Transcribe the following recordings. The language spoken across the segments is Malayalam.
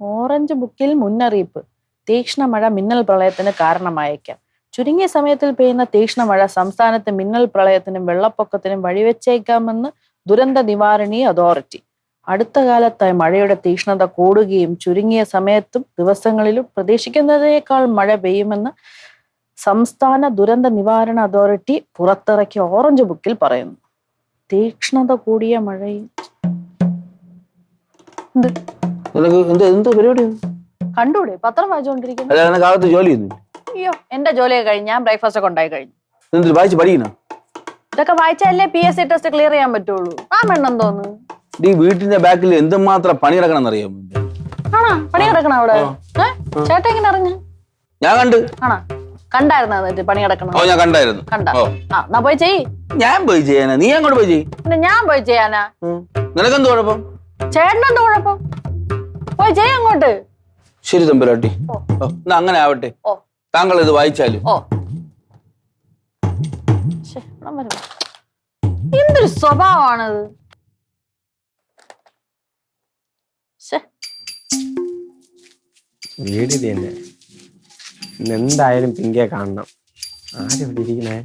ഓറഞ്ച് ബുക്കിൽ മുന്നറിയിപ്പ്. തീക്ഷ്ണ മഴ മിന്നൽ പ്രളയത്തിന് കാരണമായേക്കാം. ചുരുങ്ങിയ സമയത്തിൽ പെയ്യുന്ന തീക്ഷ്ണ മഴ സംസ്ഥാനത്ത് മിന്നൽ പ്രളയത്തിനും വെള്ളപ്പൊക്കത്തിനും വഴിവെച്ചേക്കാമെന്ന് ദുരന്ത നിവാരണി അതോറിറ്റി. അടുത്ത കാലത്തായി മഴയുടെ തീക്ഷ്ണത കൂടുകയും ചുരുങ്ങിയ സമയത്തും ദിവസങ്ങളിലും പ്രതീക്ഷിക്കുന്നതിനേക്കാൾ മഴ പെയ്യുമെന്ന് സംസ്ഥാന ദുരന്ത നിവാരണ അതോറിറ്റി പുറത്തിറക്കിയ ഓറഞ്ച് ബുക്കിൽ പറയുന്നു. തീക്ഷ്ണത കൂടിയ മഴയിൽ കണ്ടൂടെ? പത്രം വായിച്ചുകൊണ്ടിരിക്കുന്നു. ജോലി അയ്യോ, എന്റെ ജോലിയൊക്കെ കഴിഞ്ഞ് ഞാൻ ബ്രേക്ക്ഫാസ്റ്റ് ഒക്കെ ഉണ്ടായി കഴിഞ്ഞു. ഇതൊക്കെ വായിച്ചാലേ PSC ടെസ്റ്റ് ക്ലിയർ ചെയ്യാൻ പറ്റുള്ളൂ. ആ മെണ്ണം തോന്നുന്നു. ഈ വീട്ടിന്റെ ബാക്കിൽ എന്തുമാത്രം പണി കിടക്കണം എന്നറിയാമോ? ആണോ പണി കിടക്കണം അവിടെ? ചേട്ടൻ എങ്ങനെ അറിഞ്ഞു? ഞാൻ കണ്ടു. ആണോ കണ്ടായിരുന്നു പണി കിടക്കണം? ഞാൻ കണ്ടായിരുന്നു. എന്നാ പോയി ചെയ്യ്. ഞാൻ പോയി ചെയ്യാനാ? നീ അങ്ങോട്ട് പോയി ചെയ്യ്. ഞാൻ പോയി ചെയ്യാനാ? നിനക്കെന്ത് കുഴപ്പം? ചേട്ടനെന്ത് കുഴപ്പം? പോയി ചെയ്യ അങ്ങോട്ട്. ശരി തമ്പുരാട്ടി, അങ്ങനെ ആവട്ടെ. താങ്കൾ ഇത് വായിച്ചാലും. എന്തൊരു സ്വഭാവമാണത്. വീട് തന്നെ എന്തായാലും പിങ്കെ കാണണം. ആരെവിടെ ഇരിക്കണേ?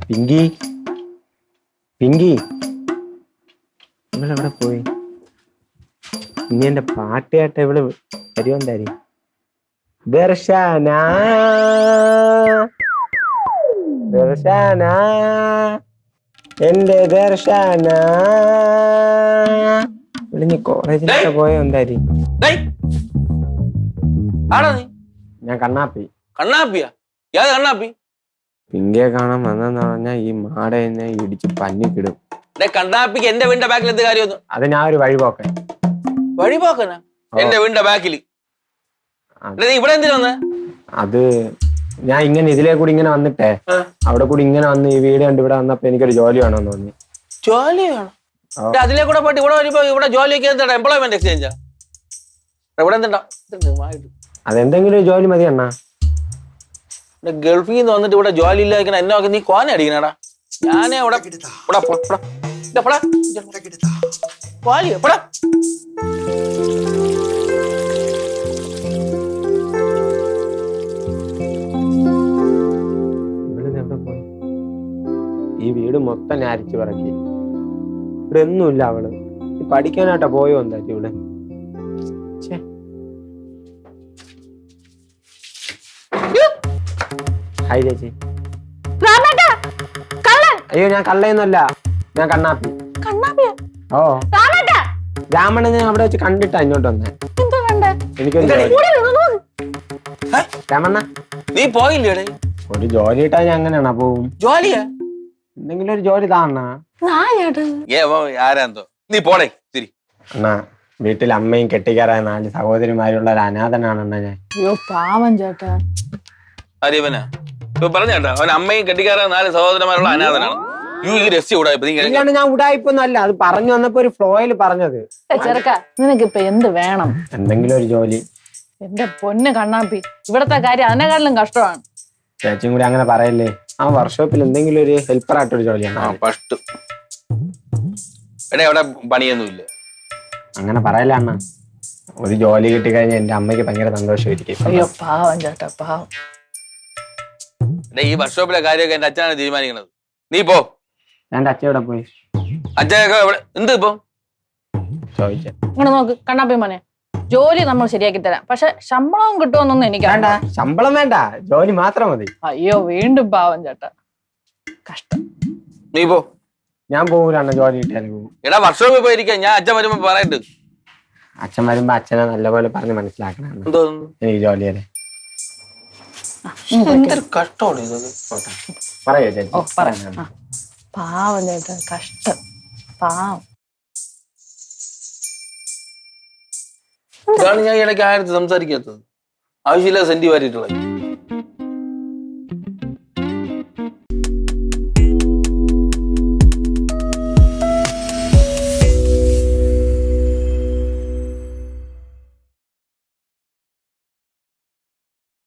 പിങ്കി, പിങ്കി ഇവളെവിടെ പോയി? ഇനി എന്റെ പാട്ട് കേട്ട ഇവള് വരുമെന്തായി? ദർശന, ദർശന, എന്റെ ദർശന. ഇവളിഞ്ഞ് കോളേജിലൊക്കെ പോയ എന്തായി? ഞാൻ കണ്ണാപ്പി. കണ്ണാപ്പിയാ? ഏത് കണ്ണാപ്പി? പിങ്കയെ കാണാൻ വന്നെന്ന് പറഞ്ഞാൽ ഈ മാട എന്നെ ഇടിച്ച് പന്നിക്കിടും. കണ്ണാപ്പിക്ക് എന്റെ വീടിന്റെ ബാക്കിൽ എന്ത് കാര്യം? അത് ഞാൻ ഒരു വഴിപോക്കൻ. വഴിപോക്കനാ? എന്റെ വീടിന്റെ ബാക്കിൽ ഇവിടെ എന്തിനു വന്നേ? അത് ഞാൻ ഇങ്ങനെ ഇതിലേ കൂടി ഇങ്ങനെ വന്നിട്ടേ അവിടെ കൂടി ഇങ്ങനെ വന്ന് ഈ വീട് കണ്ട് ഇവിടെ വന്നപ്പോ എനിക്കൊരു ജോലി വേണമെന്ന് തോന്നി. ജോലി വേണം? അതിലേ കൂടെ പോയിട്ട് ഇവിടെ വരുമ്പോ ഇവിടെ ജോലിയൊക്കെ എന്താ? എംപ്ലോയ്മെന്റ് എക്സ്ചേഞ്ചാ? ഇവിടെ എന്താ? അതെന്തെങ്കിലും ജോലി മതി അണ്ണാ. ഗൾഫിൽ നിന്ന് വന്നിട്ട് ഇവിടെ ജോലി ഇല്ലാതിരിക്കണ എന്നെ ഒക്കെ നീ കോന അടിക്കണടാ. ഞാനേ ഇവിടെ ഈ വീട് മൊത്തം ഞാരിച്ചു പറക്കി. ഇവിടെ ഒന്നുമില്ല. അവള് പഠിക്കാനായിട്ടാ പോയോ എന്താ ഇവിടെ? ഹായ് ചേച്ചി. അയ്യോ ഞാൻ കള്ളയൊന്നുമല്ല, ഞാൻ കണ്ണാപ്പി. ഓ രാമണ്ണനെ അവിടെ വെച്ച് കണ്ടിട്ടാ ഇങ്ങോട്ട് വന്നേ. രാമണ്ണ നീ പോയില്ലേ? ഒരു ജോലി ഇട്ടാ ഞാൻ അങ്ങനെയാണോ പോവും? ജോലിയാ? എന്തെങ്കിലും ഒരു ജോലി താണ്ണ. ആരാന്തോ നീ പോടേ. ശരി അണ്ണാ, വീട്ടിൽ അമ്മയും കെട്ടിക്കാറായ 4 സഹോദരിമാരുള്ള ഒരു അനാഥനാണ് ഞാൻ. അയ്യോ പാവം ചേട്ടാ. അറിയവനാ ഇപ്പൊ പറഞ്ഞേട്ടാ, അവൻ അമ്മയും കെട്ടിക്കാറായ 4 സഹോദരന്മാരുള്ള അനാഥനാണ്. ഞാൻ ഉടായിപ്പൊന്നും അല്ല, അത് പറഞ്ഞു വന്നപ്പോ ഒരു ഫ്ലോയിൽ പറഞ്ഞത്. ചെറുക്ക നിനക്കിപ്പൊ എന്ത് വേണം? എന്തെങ്കിലും ഒരു ജോലി. എന്റെ പൊന്ന് കണ്ണാപ്പി, ഇവിടത്തെ കാര്യം അതിനെക്കാട്ടിലും കഷ്ടമാണ്. ചേച്ചിയും കൂടി അങ്ങനെ പറയല്ലേ. ആ വർക്ക്ഷോപ്പിൽ എന്തെങ്കിലും ഒരു ഹെൽപ്പർ ആയിട്ടൊരു ജോലിയാണ്. അവിടെ പണിയൊന്നുമില്ല. അങ്ങനെ പറയല്ല അണ്ണ. ഒരു ജോലി കിട്ടിക്കഴിഞ്ഞാൽ എന്റെ അമ്മയ്ക്ക് ഭയങ്കര സന്തോഷമായിരിക്കും. അയ്യോ പാവം ചേട്ടാ പാവം. ഈ വർക്ക്ഷോപ്പിലെ കാര്യമൊക്കെ എന്റെ അച്ഛനാണ് തീരുമാനിക്കുന്നത്. നീ പോ. എന്റെ അച്ഛൻ ഇവിടെ പോയി. അച്ഛനൊക്കെ എന്ത് ഇപ്പൊ ചോദിച്ചേ? ഇങ്ങനെ നോക്ക് കണ്ണാപ്പി മോനെ, ജോലി നമ്മൾ ശരിയാക്കി തരാം, പക്ഷെ ശമ്പളവും കിട്ടുമെന്നൊന്നും എനിക്ക് വേണ്ട. ശമ്പളം വേണ്ട, ജോലി മാത്രം മതി. അയ്യോ വീണ്ടും പാവം ചേട്ടാ, കഷ്ടം. നീ പോ. ഞാൻ പോകൂല, ജോലി കിട്ടിയാലും പോകും. എടാ വർക്ക്ഷോപ്പിൽ പോയിരിക്കാം, ഞാൻ അച്ഛൻ വരുമ്പോ പറയണ്ട്. അച്ഛൻ വരുമ്പോ അച്ഛനെ നല്ലപോലെ പറഞ്ഞ് മനസ്സിലാക്കണം എനിക്ക് ജോലിയല്ലേ. എന്തൊരു കഷ്ടമാണ് ഇതൊക്കെ. പറയോ ചേച്ചി? ഓ പറ. ആ. പാവം ചേട്ടാ, കഷ്ടം, പാവം. ഇതാണ് ഞാൻ ഇടയ്ക്ക് ആയിരത്തി സംസാരിക്കാത്തത്. ആവശ്യമില്ല സെന്റി വാരിയിട്ടുള്ളത്.